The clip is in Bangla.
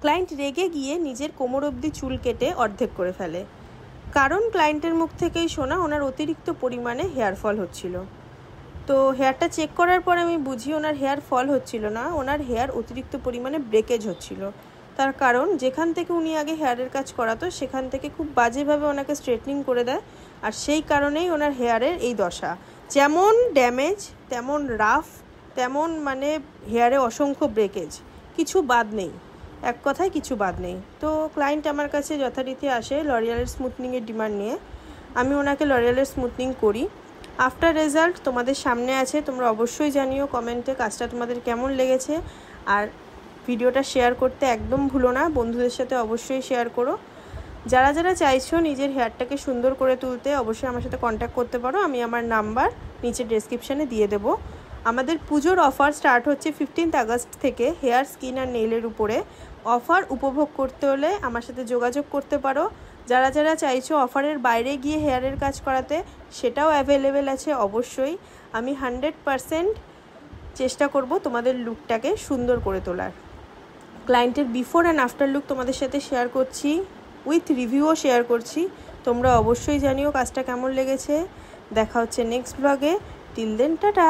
ক্লায়েন্ট রেগে গিয়ে নিজের কোমর অবধি চুল কেটে অর্ধেক করে ফেলে। কারণ ক্লায়েন্টের মুখ থেকেই শোনা ওনার অতিরিক্ত পরিমাণে হেয়ার ফল হচ্ছিল। তো হেয়ারটা চেক করার পর আমি বুঝি ওনার হেয়ার ফল হচ্ছিল না, ওনার হেয়ার অতিরিক্ত পরিমাণে ব্রেকেজ হচ্ছিল। তার কারণ যেখান থেকে উনি আগে হেয়ারের কাজ করাতো সেখান থেকে খুব বাজেভাবে ওনাকে স্ট্রেটনিং করে দেয়, আর সেই কারণেই ওনার হেয়ারের এই দশা। যেমন ড্যামেজ, তেমন রাফ, তেমন হেয়ারে অসংখ্য ব্রেকেজ, কিছু বাদ নেই, এক কথায় কিছু বাদ নেই। তো ক্লায়েন্ট আমার কাছে যথারীতি আসে লরিয়ালের স্মুথনিংয়ের ডিমান্ড নিয়ে। আমি ওনাকে লরিয়ালের স্মুথনিং করি। আফটার রেজাল্ট তোমাদের সামনে আছে, তোমরা অবশ্যই জানিও কমেন্টে কাজটা তোমাদের কেমন লেগেছে। আর ভিডিওটা শেয়ার করতে একদম ভুলো না, বন্ধুদের সাথে অবশ্যই শেয়ার করো। যারা যারা চাইছো নিজের হেয়ারটাকে সুন্দর করে তুলতে অবশ্যই আমার সাথে কন্ট্যাক্ট করতে পারো। আমি আমার নাম্বার নিচে ডেসক্রিপশানে দিয়ে দেবো। আমাদের পুজোর অফার স্টার্ট হচ্ছে 15 আগস্ট থেকে। হেয়ার, স্কিন আর নেইলের উপরে অফার উপভোগ করতে হলে আমার সাথে যোগাযোগ করতে পারো। যারা যারা চাইছো অফারের বাইরে গিয়ে হেয়ারের কাজ করাতে, সেটাও অ্যাভেলেবেল আছে অবশ্যই। আমি 100% চেষ্টা করব তোমাদের লুকটাকে সুন্দর করে তোলার। ক্লায়েন্টের বিফোর অ্যান্ড আফটার লুক তোমাদের সাথে শেয়ার করছি, উইথ রিভিউও শেয়ার করছি। তোমরা অবশ্যই জানিও কাজটা কেমন লেগেছে। দেখা হচ্ছে নেক্সট ব্লগে। Till then, tata.